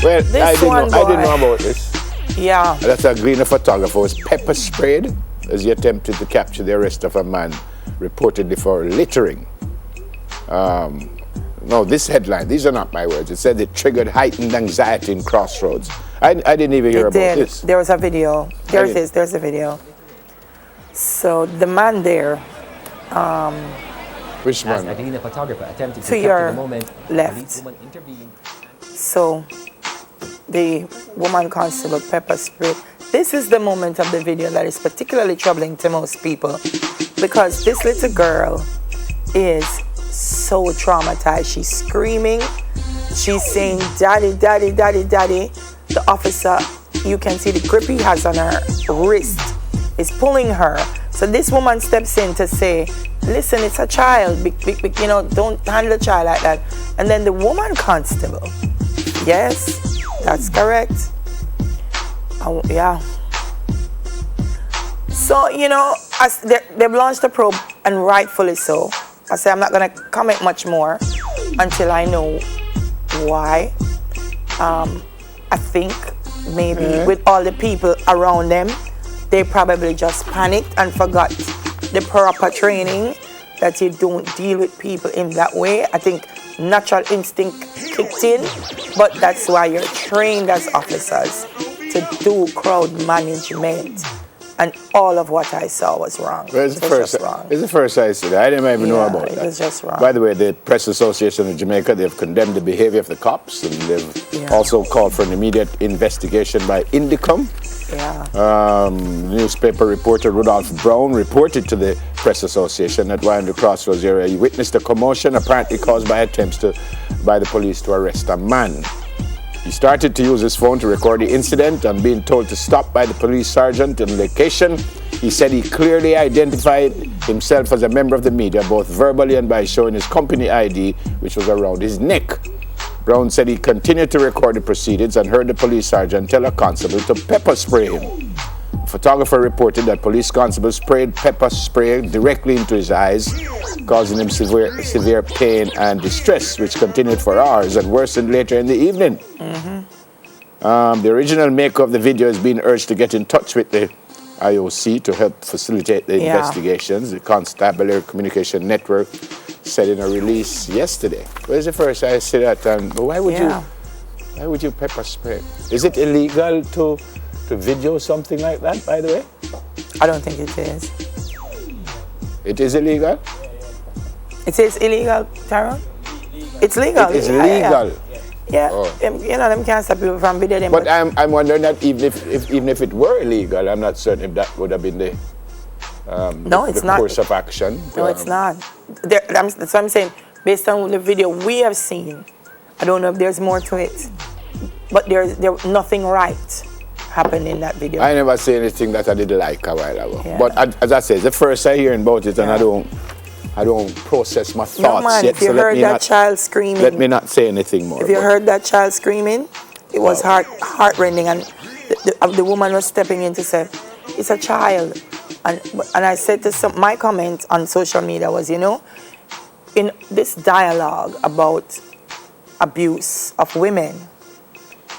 Well, This I one, didn't know boy. about this. Yeah. That's a green photographer was pepper sprayed as he attempted to capture the arrest of a man reportedly for littering. No, this headline, these are not my words. It said it triggered heightened anxiety in Crossroads. I didn't even hear about this. There was a video. There's a video. So the man there, Which As one? a green photographer attempted to To capture your the moment, left. the lead woman intervened. so the woman constable pepper sprayed. This is the moment of the video that is particularly troubling to most people because this little girl is so traumatized. She's screaming. She's saying, "Daddy, daddy, daddy, daddy." The officer, you can see the grip he has on her wrist is pulling her. So this woman steps in to say, "Listen, it's a child. Don't handle a child like that." And then the woman constable, yes, that's correct. Oh, yeah. So, as they've launched a probe, and rightfully so. I say I'm not going to comment much more until I know why. I think maybe with all the people around them, they probably just panicked and forgot the proper training that you don't deal with people in that way. I think natural instinct kicked in, but that's why you're trained as officers to do crowd management. And all of what I saw was wrong. Well, It was just wrong. it's the first I said. I didn't even know about It that. was just wrong. By the way, the Press Association of Jamaica, they've condemned the behavior of the cops, and they've also called for an immediate investigation by Indicom. Yeah. Newspaper reporter Rudolph Brown reported to the Press Association that while in the Crossroads area, he witnessed a commotion apparently caused by attempts by the police to arrest a man. He started to use his phone to record the incident and being told to stop by the police sergeant in location. He said he clearly identified himself as a member of the media, both verbally and by showing his company ID, which was around his neck. Brown said he continued to record the proceedings and heard the police sergeant tell a constable to pepper spray him. The photographer reported that police constable sprayed pepper spray directly into his eyes, causing him severe pain and distress, which continued for hours and worsened later in the evening. The original maker of the video is being urged to get in touch with the IOC to help facilitate the investigations. The Constabulary Communication Network said in a release yesterday. Where's the first I see that? Why would you pepper spray? Is it illegal to video something like that, by the way? I don't think it is. It is illegal? It is illegal, Tyrone? It's legal. It is legal. Yeah. Oh. Them can't stop people from videoing them. But I'm wondering that even if it were illegal, I'm not certain if that would have been the course of action. No, it's not. That's what I'm saying. Based on the video we have seen, I don't know if there's more to it, but there's nothing right happened in that video. I never say anything that I didn't like a while ago. Yeah. But as I said, the first I hear about it, and I don't process my thoughts yet. If you heard that child screaming, let me not say anything more. If you heard that child screaming, it was heartrending, and the woman was stepping in to say, "It's a child," and I said to my comment on social media was, in this dialogue about abuse of women,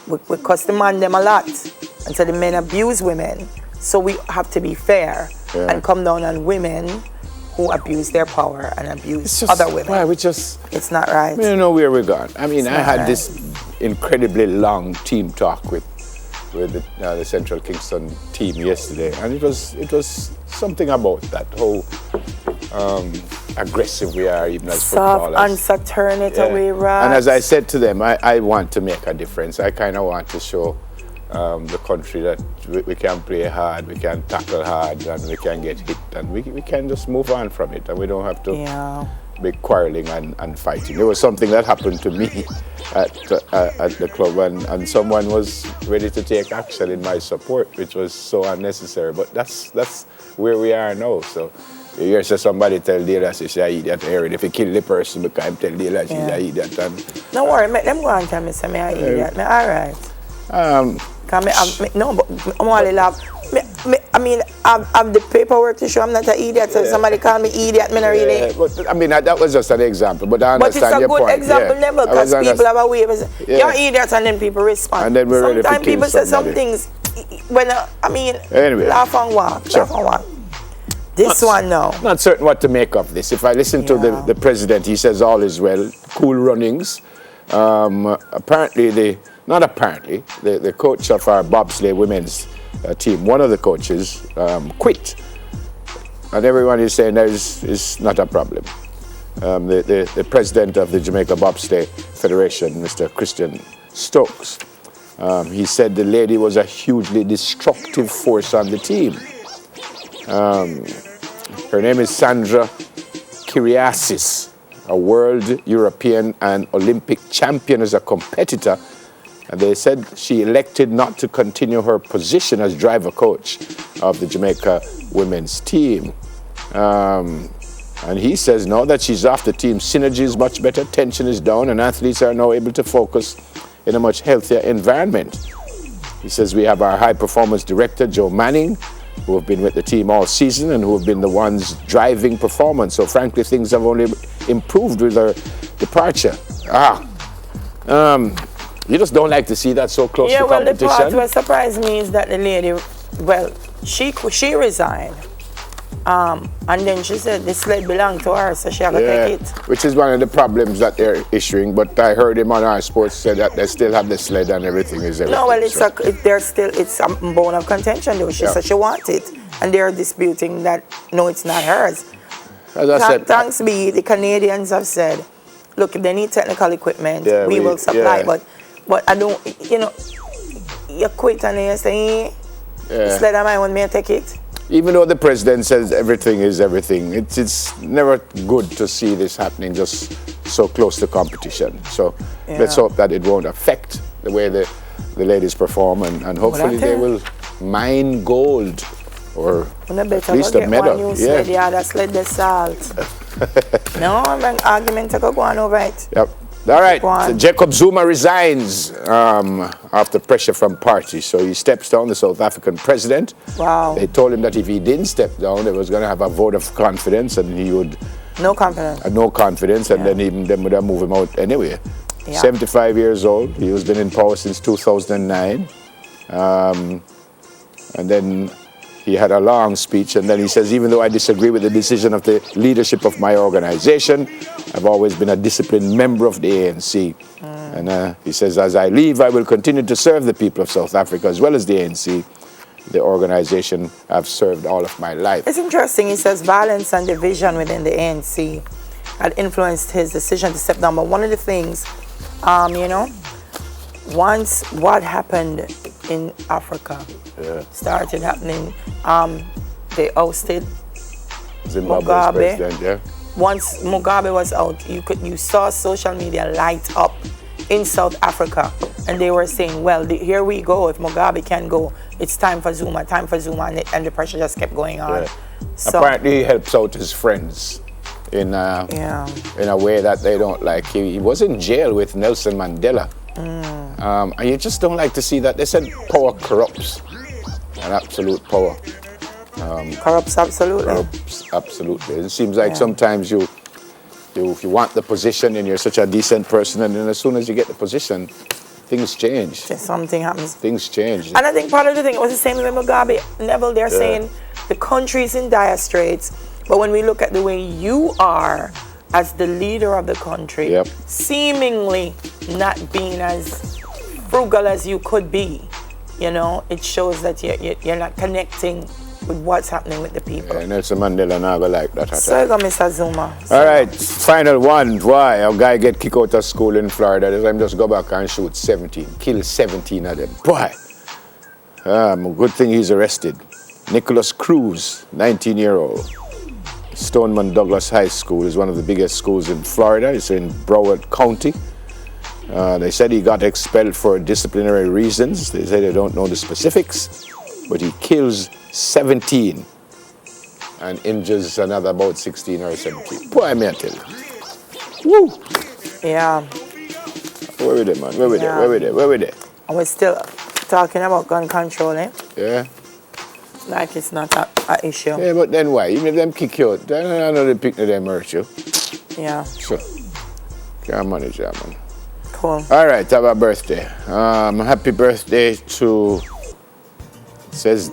we customize them a lot, and so the men abuse women, so we have to be fair and come down on women who abuse their power and abuse other women. Why it's not right. We don't know where we're going. I mean, I had right. this incredibly long team talk with the Central Kingston team yesterday, and it was something about that whole aggressive we are, even as footballers. Soft answer, turn it away, right? And as I said to them, I want to make a difference. I kind of want to show the country that we can play hard, we can tackle hard, and we can get hit, and we can just move on from it, and we don't have to be quarreling and fighting. There was something that happened to me at the club, and someone was ready to take action in my support, which was so unnecessary. But that's where we are now. So you hear somebody tell Dela she's an idiot, if you kill the person, we can't tell Dela she's an idiot. Don't worry, make them go and tell me I'm an idiot. All right. But I'm only laugh. I mean, I've the paperwork to show I'm not an idiot. So if somebody call me idiot, me not really. But, I mean, that was just an example, but I But it's understand a your good point. example, never, because people have a way of saying, you're idiots, and then people respond. And then we're ready to Sometimes kill people say some somebody. things, when, I mean, Anyway. laugh and walk, Sure. laugh and walk. This one now. Not certain what to make of this. If I listen to the president, he says all is well, cool runnings. Apparently, the coach of our bobsleigh women's team, one of the coaches, quit. And everyone is saying that is not a problem. The president of the Jamaica Bobsleigh Federation, Mr. Christian Stokes, he said the lady was a hugely destructive force on the team. Her name is Sandra Kyriasis, a world, European, and Olympic champion as a competitor. And they said she elected not to continue her position as driver coach of the Jamaica women's team. And he says now that she's off the team, synergy is much better, tension is down, and athletes are now able to focus in a much healthier environment. He says we have our high performance director, Joe Manning, who have been with the team all season and who have been the ones driving performance. So frankly, things have only improved with her departure. You just don't like to see that so close to competition. Yeah, well, the part what surprised me is that the lady, well, she resigned. And then she said the sled belonged to her, so she had to take it. Which is one of the problems that they're issuing. But I heard him on our sports say that they still have the sled and everything is everything. No, well, it's a bone of contention though. She said she wants it, and they're disputing that no, it's not hers. As I said, thanks be, the Canadians have said, look, if they need technical equipment, we will supply. But I don't, you quit and you say, the sled of mine want me to take it. Even though the president says everything is everything, it's never good to see this happening just so close to competition. So let's hope that it won't affect the way the ladies perform, and hopefully they will mine gold or at least a medal. That's like the salt. No, an argument to go on over it. Yep. All right, so Jacob Zuma resigns after pressure from parties. So he steps down, the South African president. Wow. They told him that if he didn't step down, they was going to have a vote of confidence and he would... No confidence. No confidence, and then would have moved him out anyway. Yeah. 75 years old. He has been in power since 2009. And then he had a long speech, and then he says, even though I disagree with the decision of the leadership of my organization, I've always been a disciplined member of the ANC. And he says, as I leave, I will continue to serve the people of South Africa as well as the ANC, the organization I've served all of my life. It's interesting. He says violence and division within the ANC had influenced his decision to step down. But one of the things, once what happened in Africa started happening, they ousted Zimbabwe's president, Once Mugabe was out, you saw social media light up in South Africa, and they were saying, well, here we go, if Mugabe can go, it's time for Zuma, and the pressure just kept going on. So, apparently he helps out his friends in a way that they don't like. He was in jail with Nelson Mandela. And you just don't like to see that. They said power corrupts, and absolute power corrupts absolutely. Corrupts absolutely. It seems like sometimes you want the position and you're such a decent person, and then as soon as you get the position, things change. Something happens. Things change. And I think part of the thing was the same with Mugabe. Neville, they're saying the country's in dire straits, but when we look at the way you are as the leader of the country, seemingly not being as frugal as you could be, it shows that you're not connecting with what's happening with the people. Nelson Mandela never like that. So you go, Mr. Zuma. All right, final one. Why? A guy get kicked out of school in Florida. This time just go back and shoot 17. Kill 17 of them. Boy. Good thing he's arrested. Nicholas Cruz, 19-year-old. Stoneman Douglas High School is one of the biggest schools in Florida. It's in Broward County. They said he got expelled for disciplinary reasons. They say they don't know the specifics, but he kills 17 and injures another about 16 or 17. Boy, I may tell you. Woo! Yeah. Where we there, man? Where we there? And we're still talking about gun control, eh? Yeah. Like it's not a issue. Yeah, but then why? Even if them kick you out, then I know they pick them hurt you. Yeah. So, can't manage that, man. Cool. All right, have a birthday. Happy birthday to, it says